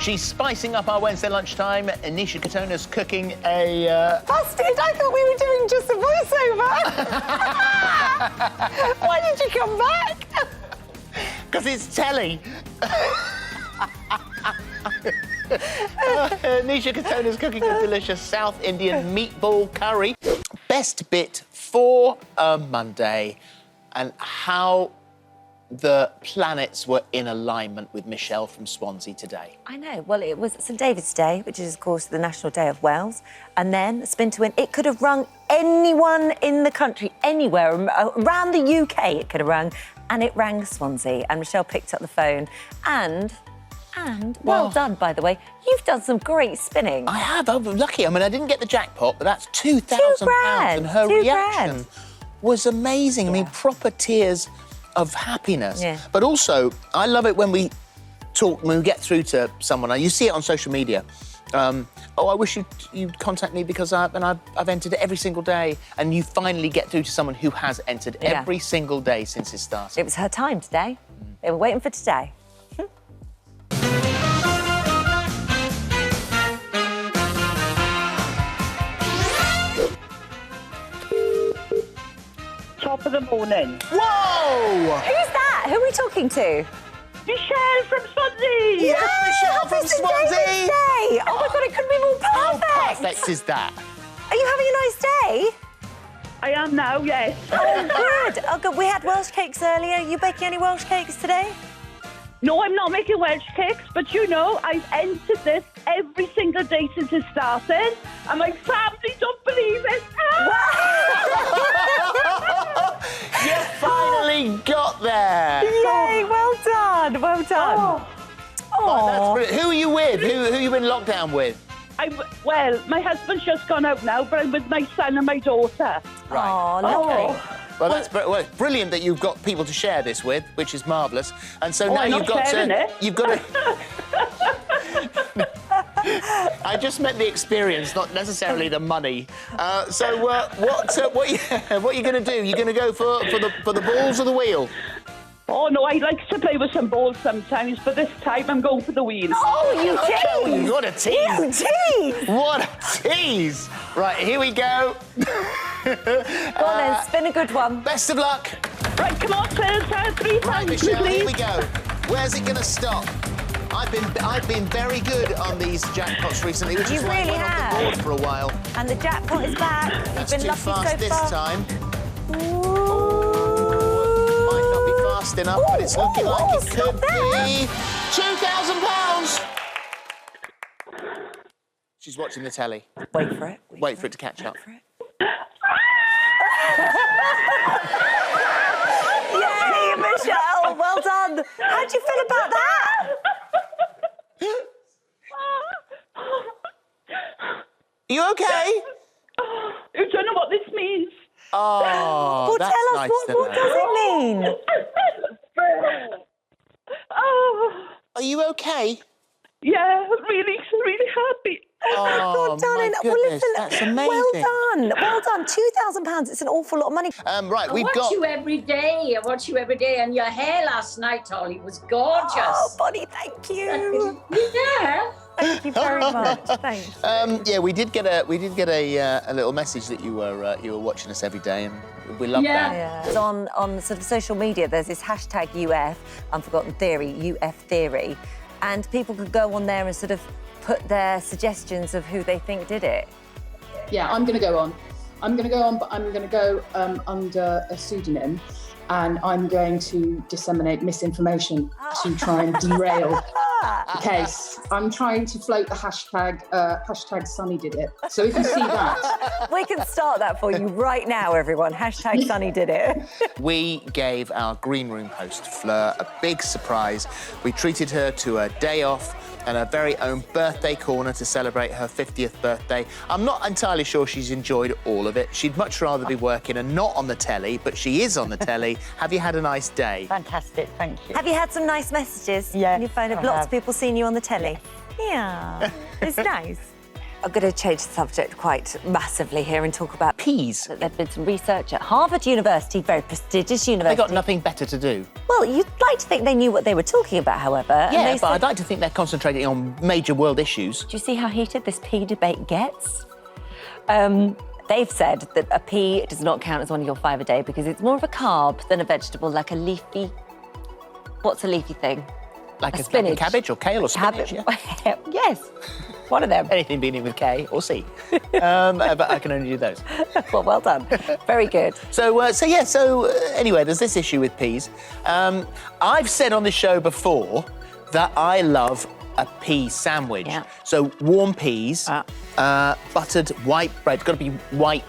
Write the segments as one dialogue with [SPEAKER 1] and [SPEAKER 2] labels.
[SPEAKER 1] She's spicing up our Wednesday lunchtime. Anisha Katona's cooking a...
[SPEAKER 2] Busted! I thought we were doing just a voiceover. Why did you come back?
[SPEAKER 1] Because it's telly. Anisha Katona's cooking a delicious South Indian meatball curry. Best bit for a Monday, and how the planets were in alignment with Michelle from Swansea today.
[SPEAKER 2] I know. Well, it was St David's Day, which is, of course, the National Day of Wales. And then, spin to win, it could have rung anyone in the country, anywhere, around the UK it could have rung. And it rang Swansea, and Michelle picked up the phone. And well done, by the way. You've done some great spinning.
[SPEAKER 1] I have. I'm lucky. I mean, I didn't get the jackpot, but that's £2,000. And her reaction was amazing. I mean, proper tears of happiness.
[SPEAKER 2] Yeah.
[SPEAKER 1] But also, I love it when we talk, when we get through to someone. You see it on social media. Oh, I wish you'd contact me because I've entered every single day. And you finally get through to someone who has entered every single day since it started.
[SPEAKER 2] It was her time today. They were waiting for today.
[SPEAKER 3] Top of the morning.
[SPEAKER 1] Whoa!
[SPEAKER 2] Who's that? Who are we talking to?
[SPEAKER 3] Michelle from Swansea!
[SPEAKER 1] Yeah, Michelle from Swansea!
[SPEAKER 2] Day. Oh my God, it couldn't be more perfect!
[SPEAKER 1] How perfect is that?
[SPEAKER 2] Are you having a nice day?
[SPEAKER 3] I am now, yes.
[SPEAKER 2] Oh, good. Oh, good. We had Welsh cakes earlier. Are you baking any Welsh cakes today?
[SPEAKER 3] No, I'm not making Welsh cakes, but you know, I've entered this every single day since it started, and my family don't believe it.
[SPEAKER 1] You finally got there!
[SPEAKER 2] Yay, well done, well done.
[SPEAKER 1] Oh, that's brilliant. Who are you with? Who are you in lockdown with?
[SPEAKER 3] Well, my husband's just gone out now, but I'm with my son and my daughter.
[SPEAKER 1] Right.
[SPEAKER 2] Oh, lovely.
[SPEAKER 1] Well, that's it's brilliant that you've got people to share this with, which is marvellous. And so now
[SPEAKER 3] I'm
[SPEAKER 1] you've
[SPEAKER 3] not
[SPEAKER 1] got
[SPEAKER 3] sharing
[SPEAKER 1] to...
[SPEAKER 3] it.
[SPEAKER 1] You've got to... I just meant the experience, not necessarily the money. What are you going to do? You're going to go for the balls or the wheel?
[SPEAKER 3] Oh, no, I like to play with some balls sometimes, but this time I'm going for the wheels.
[SPEAKER 2] Oh, you tease!
[SPEAKER 1] What a tease!
[SPEAKER 2] You tease!
[SPEAKER 1] What a tease! Right, here we go.
[SPEAKER 2] Go on then, spin a good one.
[SPEAKER 1] Best of luck.
[SPEAKER 3] Right, come on, turn 3 times,
[SPEAKER 1] Right, Michelle,
[SPEAKER 3] please.
[SPEAKER 1] here we go. Where's it going to stop? I've been very good on these jackpots recently, which is why I went off the board for a while.
[SPEAKER 2] And the jackpot is back.
[SPEAKER 1] That's
[SPEAKER 2] You've been
[SPEAKER 1] too
[SPEAKER 2] lucky
[SPEAKER 1] fast
[SPEAKER 2] so
[SPEAKER 1] this
[SPEAKER 2] far.
[SPEAKER 1] time.
[SPEAKER 2] Ooh.
[SPEAKER 1] Might not be fast enough, but it's looking like it could be £2,000. She's watching the telly.
[SPEAKER 2] Wait for it.
[SPEAKER 1] Wait for it to catch up.
[SPEAKER 2] Yay, Michelle! Well done. How do you feel about that?
[SPEAKER 1] Are you okay?
[SPEAKER 3] You don't know what this means.
[SPEAKER 1] Oh,
[SPEAKER 2] Well,
[SPEAKER 1] that's
[SPEAKER 2] tell us,
[SPEAKER 1] nice to
[SPEAKER 2] what
[SPEAKER 1] know.
[SPEAKER 2] does it mean?
[SPEAKER 3] Oh,
[SPEAKER 1] Are you okay?
[SPEAKER 3] yeah, really, really happy.
[SPEAKER 1] Oh,
[SPEAKER 2] God, darling.
[SPEAKER 1] my
[SPEAKER 2] Well,
[SPEAKER 1] goodness,
[SPEAKER 2] listen,
[SPEAKER 1] that's amazing.
[SPEAKER 2] well done. Well done. £2,000. It's an awful lot of money.
[SPEAKER 1] Right,
[SPEAKER 4] I
[SPEAKER 1] we've
[SPEAKER 4] watch
[SPEAKER 1] got...
[SPEAKER 4] you every day. I watch you every day. And your hair last night, Holly, was gorgeous.
[SPEAKER 2] Oh, Bonnie, thank you.
[SPEAKER 4] Yeah.
[SPEAKER 2] Thank you very much. Thanks.
[SPEAKER 1] Yeah, we did get a little message that you were watching us every day, and we love that.
[SPEAKER 2] Yeah. It's on sort of social media, there's this hashtag UF, Unforgotten Theory, UF Theory, and people could go on there and sort of put their suggestions of who they think did it.
[SPEAKER 5] Yeah, I'm going to go on. I'm going to go on, but I'm going to go under a pseudonym, and I'm going to disseminate misinformation to try and derail the case. I'm trying to float the hashtag Sunny did it. So if you see that...
[SPEAKER 2] We can start that for you right now, everyone. Hashtag Sunny did it.
[SPEAKER 1] We gave our green room host, Fleur, a big surprise. We treated her to a day off and her very own birthday corner to celebrate her 50th birthday. I'm not entirely sure she's enjoyed all of it. She'd much rather be working and not on the telly, but she is on the telly. Have you had a nice day?
[SPEAKER 6] Fantastic, thank you.
[SPEAKER 2] Have you had some nice messages?
[SPEAKER 6] Yeah,
[SPEAKER 2] on your phone? Have
[SPEAKER 6] I
[SPEAKER 2] lots
[SPEAKER 6] have.
[SPEAKER 2] of people seen you on the telly? Yeah, it's nice. I'm going to change the subject quite massively here and talk about
[SPEAKER 1] Peas.
[SPEAKER 2] There's been some research at Harvard University, very prestigious
[SPEAKER 1] They
[SPEAKER 2] university.
[SPEAKER 1] got nothing better to do.
[SPEAKER 2] Well, you'd like to think they knew what they were talking about, however. and
[SPEAKER 1] Yeah,
[SPEAKER 2] they
[SPEAKER 1] but
[SPEAKER 2] said,
[SPEAKER 1] I'd like to think they're concentrating on major world issues.
[SPEAKER 2] do you see how heated this pea debate gets? They've said that a pea does not count as one of your 5 a day because it's more of a carb than a vegetable, like a leafy... What's a leafy thing?
[SPEAKER 1] Like a
[SPEAKER 2] spinach.
[SPEAKER 1] cabbage or kale or spinach, yeah.
[SPEAKER 2] Yes, one of them.
[SPEAKER 1] Anything beginning with K or C. But I can only do those.
[SPEAKER 2] Well done. Very good.
[SPEAKER 1] So anyway, there's this issue with peas. I've said on the show before that I love a pea sandwich.
[SPEAKER 2] Yeah.
[SPEAKER 1] So warm peas, buttered white bread. It's got to be white,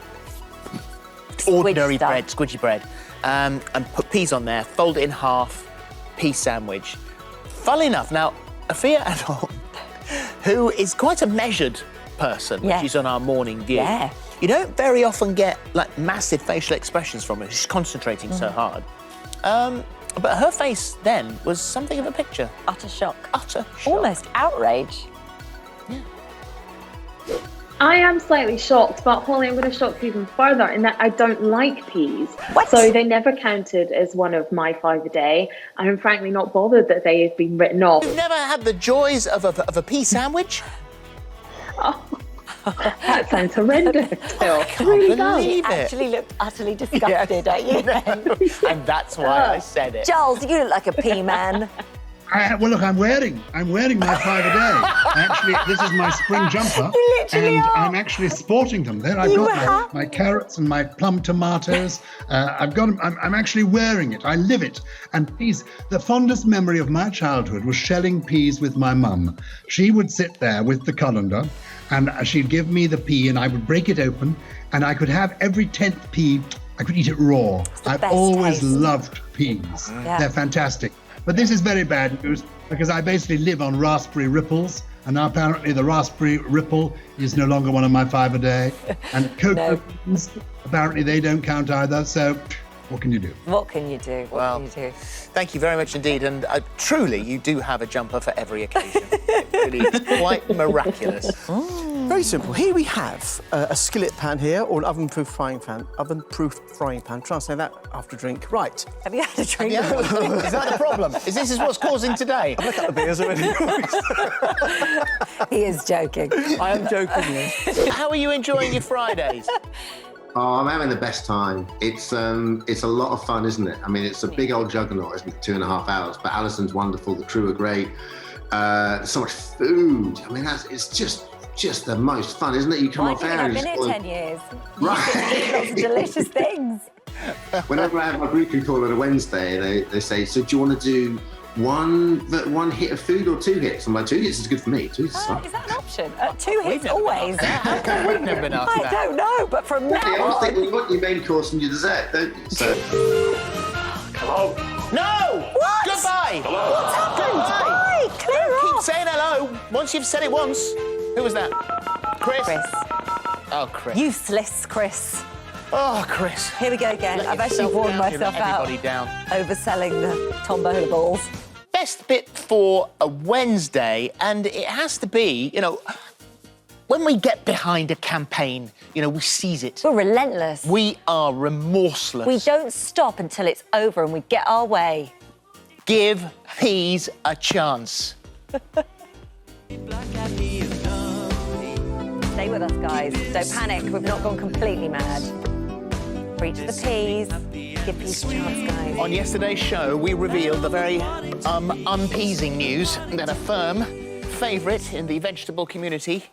[SPEAKER 1] ordinary
[SPEAKER 2] stuff.
[SPEAKER 1] bread, squidgy bread, and put peas on there. Fold it in half. Pea sandwich. Funnily enough, now Afia Adol, who is quite a measured person, when
[SPEAKER 2] Yeah.
[SPEAKER 1] she's on our morning view.
[SPEAKER 2] Yeah.
[SPEAKER 1] You don't very often get like massive facial expressions from her. She's concentrating so hard. But her face then was something of a picture.
[SPEAKER 2] Utter shock.
[SPEAKER 1] Utter shock.
[SPEAKER 2] Almost outrage.
[SPEAKER 6] I am slightly shocked, but Holly, I'm going to shock you even further in that I don't like peas.
[SPEAKER 2] What?
[SPEAKER 6] So they never counted as one of my 5 a day, and I'm frankly not bothered that they have been written off.
[SPEAKER 1] You've never had the joys of a pea sandwich?
[SPEAKER 6] That sounds horrendous, Phil. It really does.
[SPEAKER 1] Believe it.
[SPEAKER 2] Actually looked utterly disgusted at you then.
[SPEAKER 1] And that's why I said it.
[SPEAKER 2] Giles, you look like a pea man.
[SPEAKER 7] Well, look, I'm wearing my 5 a day. Actually, this is my spring jumper,
[SPEAKER 2] You literally
[SPEAKER 7] and
[SPEAKER 2] are.
[SPEAKER 7] I'm actually sporting them. There, I've got my carrots and my plum tomatoes. I've got them. I'm actually wearing it. I live it. And peas. The fondest memory of my childhood was shelling peas with my mum. She would sit there with the colander, and she'd give me the pea, and I would break it open, and I could have every 10th pea. I could eat it raw. I've
[SPEAKER 2] best
[SPEAKER 7] always
[SPEAKER 2] taste.
[SPEAKER 7] loved peas.
[SPEAKER 2] Yeah.
[SPEAKER 7] They're fantastic. But this is very bad news because I basically live on raspberry ripples, and now apparently the raspberry ripple is no longer one of my 5 a day. And cocoa beans, apparently they don't count either. So what can you do?
[SPEAKER 2] What can you do? What
[SPEAKER 1] Well,
[SPEAKER 2] can you do?
[SPEAKER 1] Thank you very much indeed. And truly, you do have a jumper for every occasion. It really is quite miraculous.
[SPEAKER 8] Very simple. Here we have a skillet pan here, or an oven-proof frying pan. Oven-proof frying pan. Try and say that after a drink. Right.
[SPEAKER 2] Have you had a drink?
[SPEAKER 1] Yeah. Is that the problem? Is this what's causing today?
[SPEAKER 8] I've got the beers already.
[SPEAKER 2] He is joking.
[SPEAKER 8] I am joking, yes.
[SPEAKER 1] How are you enjoying your Fridays?
[SPEAKER 9] Oh, I'm having the best time. It's a lot of fun, isn't it? I mean, it's a big old juggernaut, isn't it? 2.5 hours. But Alison's wonderful. The crew are great. There's so much food. I mean, it's just the most fun, isn't it? You come
[SPEAKER 2] Why
[SPEAKER 9] off
[SPEAKER 2] do you
[SPEAKER 9] air
[SPEAKER 2] think
[SPEAKER 9] and
[SPEAKER 2] I've been here 10 years?
[SPEAKER 9] Right.
[SPEAKER 2] Lots of delicious things.
[SPEAKER 9] Whenever I have my group call on a Wednesday, they say, "So do you want to do one hit of food or 2 hits?" I'm like, 2 hits is good for me. 2 hits is fine.
[SPEAKER 2] Is that an option? 2 hits
[SPEAKER 1] never been
[SPEAKER 2] always.
[SPEAKER 1] asked that. We've never been asked
[SPEAKER 2] I
[SPEAKER 1] that.
[SPEAKER 2] don't know, but from now
[SPEAKER 9] I always think,
[SPEAKER 2] on...
[SPEAKER 9] well, you want your main course and your dessert, don't you? So,
[SPEAKER 1] No!
[SPEAKER 2] What?
[SPEAKER 1] Goodbye!
[SPEAKER 2] What's happened?
[SPEAKER 1] Bye!
[SPEAKER 2] Bye! Clear
[SPEAKER 1] Keep
[SPEAKER 2] off!
[SPEAKER 1] saying hello. Once you've said it once. Who was that? Chris?
[SPEAKER 2] Chris.
[SPEAKER 1] Oh, Chris.
[SPEAKER 2] Useless, Chris.
[SPEAKER 1] Oh, Chris.
[SPEAKER 2] Here we go again.
[SPEAKER 1] Let
[SPEAKER 2] I've actually
[SPEAKER 1] yourself
[SPEAKER 2] worn
[SPEAKER 1] down,
[SPEAKER 2] myself
[SPEAKER 1] you let
[SPEAKER 2] out
[SPEAKER 1] everybody down.
[SPEAKER 2] overselling the tombola balls.
[SPEAKER 1] Best bit for a Wednesday, and it has to be, when we get behind a campaign, we seize it.
[SPEAKER 2] We're relentless.
[SPEAKER 1] We are remorseless.
[SPEAKER 2] We don't stop until it's over and we get our way.
[SPEAKER 1] Give peas a chance.
[SPEAKER 2] Stay with us, guys. Don't panic. We've not gone completely mad. Reach the peas. Give peas a chance, guys.
[SPEAKER 1] On yesterday's show, we revealed the very unpeasing news that a firm favourite in the vegetable community,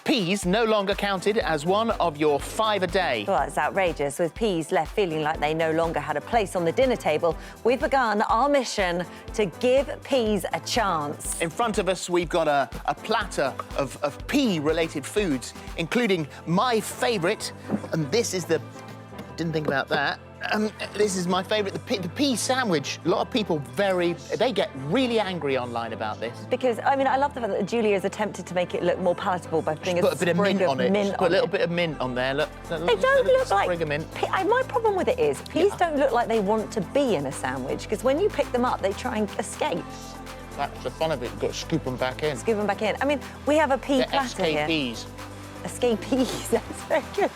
[SPEAKER 1] peas no longer counted as one of your 5 a day.
[SPEAKER 2] Well, it's outrageous. With peas left feeling like they no longer had a place on the dinner table, we've begun our mission to give peas a chance.
[SPEAKER 1] In front of us, we've got a platter of pea-related foods, including my favourite, and this is the... Didn't think about that. This is my favourite, the pea sandwich. A lot of people they get really angry online about this.
[SPEAKER 2] Because, I love the fact that Julie has attempted to make it look more palatable by putting
[SPEAKER 1] Put a bit of mint on it.
[SPEAKER 2] Mint
[SPEAKER 1] Put a little
[SPEAKER 2] on
[SPEAKER 1] bit of mint on there. Look.
[SPEAKER 2] They don't look like...
[SPEAKER 1] sprig of mint.
[SPEAKER 2] My problem with it is peas don't look like they want to be in a sandwich, because when you pick them up, they try and escape.
[SPEAKER 1] That's the fun of it. You've got to scoop them back in.
[SPEAKER 2] Scoop them back in. We have a pea
[SPEAKER 1] They're
[SPEAKER 2] platter here.
[SPEAKER 1] SKPs.
[SPEAKER 2] escapees. That's very good.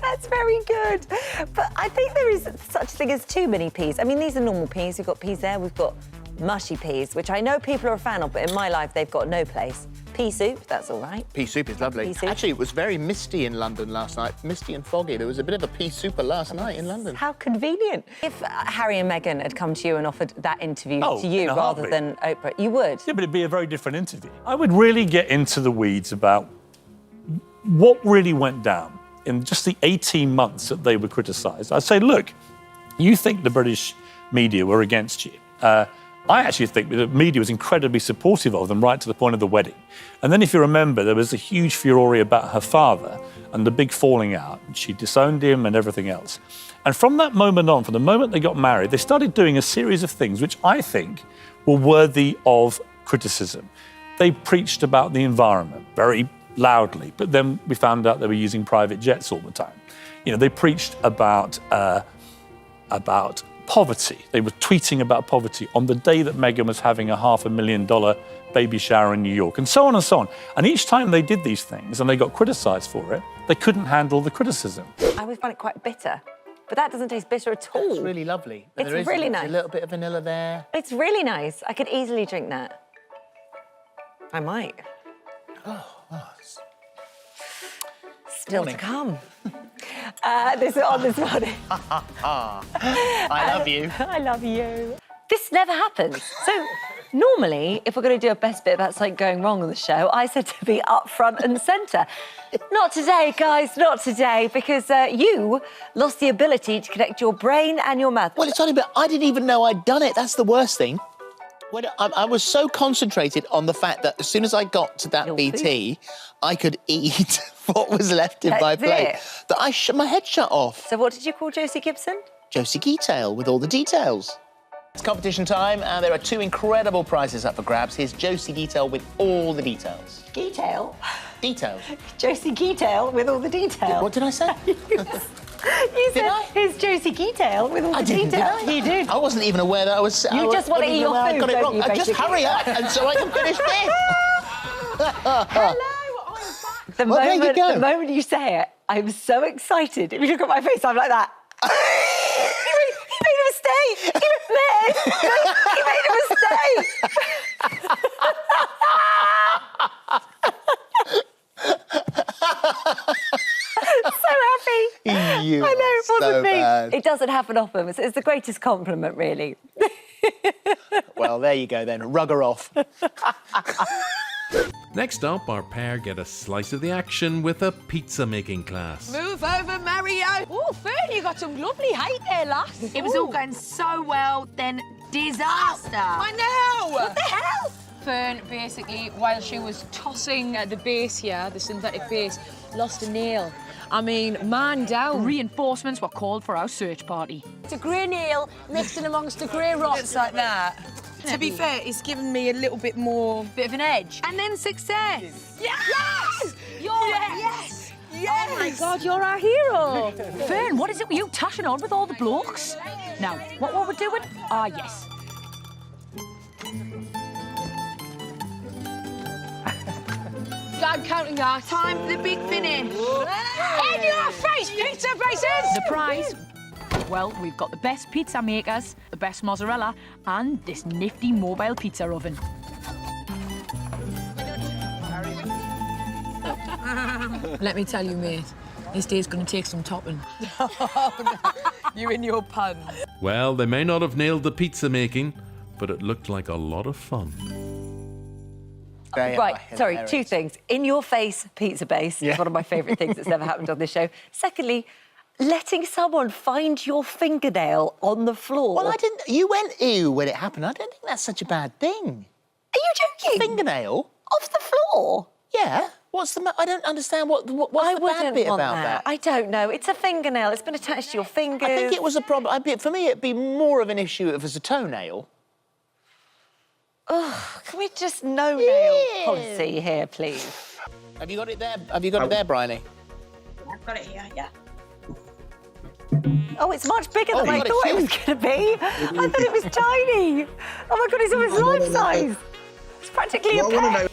[SPEAKER 2] That's very good. But I think there is such a thing as too many peas. I mean, these are normal peas. We've got peas there. We've got mushy peas, which I know people are a fan of, but in my life, they've got no place. Pea soup, that's all right.
[SPEAKER 1] Pea soup is lovely.
[SPEAKER 2] Pea soup.
[SPEAKER 1] Actually, it was very misty in London last night. Misty and foggy. There was a bit of a pea souper last night in London.
[SPEAKER 2] How convenient. If Harry and Meghan had come to you and offered that interview to you rather than Oprah, you would?
[SPEAKER 10] Yeah, but it'd be a very different interview. I would really get into the weeds about what really went down in just the 18 months that they were criticised. I'd say, look, you think the British media were against you. I actually think the media was incredibly supportive of them right to the point of the wedding. And then if you remember, there was a huge furore about her father and the big falling out. She disowned him and everything else. And from that moment on, from the moment they got married, they started doing a series of things which I think were worthy of criticism. They preached about the environment very loudly, but then we found out they were using private jets all the time. You know, they preached about poverty. They were tweeting about poverty on the day that Meghan was having a $500,000 baby shower in New York, and so on and so on. And each time they did these things and they got criticised for it, they couldn't handle the criticism.
[SPEAKER 2] I always find it quite bitter, but that doesn't taste bitter at all.
[SPEAKER 1] It's really lovely.
[SPEAKER 2] It's really nice.
[SPEAKER 1] A little bit of vanilla there.
[SPEAKER 2] It's really nice. I could easily drink that. I might. Still to come. This morning.
[SPEAKER 1] I love you.
[SPEAKER 2] I love you. This never happens. So normally, if we're going to do a best bit about something going wrong on the show, I said to be up front and centre. Not today, guys, not today, because you lost the ability to connect your brain and your mouth.
[SPEAKER 1] Well, it's only, but I didn't even know I'd done it. That's the worst thing. When I was so concentrated on the fact that as soon as I got to that BT, I could eat what was left in my plate, that my head shut off.
[SPEAKER 2] So what did you call Josie Gibson?
[SPEAKER 1] Josie Geetail, with all the details. It's competition time, and there are two incredible prizes up for grabs. Here's Josie Geetail with all the details.
[SPEAKER 2] Geetail?
[SPEAKER 1] Details.
[SPEAKER 2] Josie Geetail with all the details.
[SPEAKER 1] What did I say?
[SPEAKER 2] You said, here's Josie Geetail with all the details.
[SPEAKER 1] Did I?
[SPEAKER 2] You did.
[SPEAKER 1] I wasn't even aware that I was...
[SPEAKER 2] You just want to eat your food,
[SPEAKER 1] I got it wrong.
[SPEAKER 2] you,
[SPEAKER 1] Just hurry up, and so I can finish this.
[SPEAKER 2] Hello, I'm back. The moment you say it, I'm so excited. If you look at my face, I'm like that. He made a mistake. He made a mistake. So happy.
[SPEAKER 1] You
[SPEAKER 2] I know, it wasn't
[SPEAKER 1] so
[SPEAKER 2] me.
[SPEAKER 1] bad.
[SPEAKER 2] It doesn't happen often. It's the greatest compliment, really.
[SPEAKER 1] Well, there you go then. Rugger off.
[SPEAKER 11] Next up, our pair get a slice of the action with a pizza-making class.
[SPEAKER 12] Move over, Mario. Oh, Fern, you got some lovely height there, lass. It was all going so well, then disaster. I know. What the hell? Fern, basically, while she was tossing the base here, the synthetic base, lost a nail. I mean, man down. Reinforcements were called for our search party. It's a grey nail mixed in amongst the grey rocks. It's like that. To be fair, it's given me a little bit more... Bit of an edge. And then success. Yes! Yes! Yes! Oh, my God, you're our hero. Fern, what is it with you tashing on with all the blokes? Now, what were we doing? Ah, yes. I'm counting our time for the big finish. In your face, pizza faces! Surprise. Well, we've got the best pizza makers, the best mozzarella, and this nifty mobile pizza oven. Let me tell you, mate, this day's going to take some topping. Oh, no. You and your puns.
[SPEAKER 11] Well, they may not have nailed the pizza making, but it looked like a lot of fun.
[SPEAKER 2] Right, sorry, two things. In your face, pizza base is one of my favourite things that's never happened on this show. Secondly, letting someone find your fingernail on the floor.
[SPEAKER 1] Well, I didn't... You went ew when it happened. I don't think that's such a bad thing.
[SPEAKER 2] Are you joking?
[SPEAKER 1] A fingernail?
[SPEAKER 2] Off the floor?
[SPEAKER 1] Yeah. What's the... I don't understand what's the bad bit about that.
[SPEAKER 2] I don't know. It's a fingernail. It's been attached to your fingers.
[SPEAKER 1] I think it was a problem. For me, it'd be more of an issue if it was a toenail.
[SPEAKER 2] Oh, can we just no-nail policy here, please?
[SPEAKER 1] Have you got it there? Have you got it there, Bryony?
[SPEAKER 12] I've got it here, yeah.
[SPEAKER 2] Oh, it's much bigger than I thought it was going to be. I thought it was tiny. Oh, my God, it's almost life-size. It's practically a pet.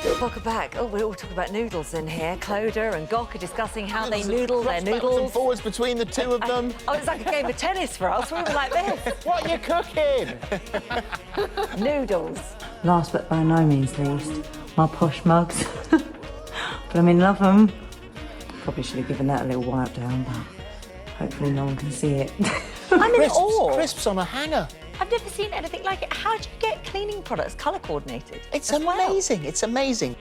[SPEAKER 2] Welcome back. Oh, we're all talking about noodles in here. Clodagh and Gok are discussing how they noodle their
[SPEAKER 1] Backwards
[SPEAKER 2] noodles.
[SPEAKER 1] and forwards between the two of them.
[SPEAKER 2] Oh, it's like a game of tennis for us. We were like this.
[SPEAKER 1] What are you cooking?
[SPEAKER 2] Noodles.
[SPEAKER 13] Last but by no means least, my posh mugs. But I mean, love them. Probably should have given that a little wipe down, but hopefully no one can see it.
[SPEAKER 2] I'm in awe.
[SPEAKER 1] Crisps on a hanger.
[SPEAKER 2] I've never seen anything like it. How do you get cleaning products colour coordinated?
[SPEAKER 1] It's
[SPEAKER 2] as well?
[SPEAKER 1] amazing. It's amazing.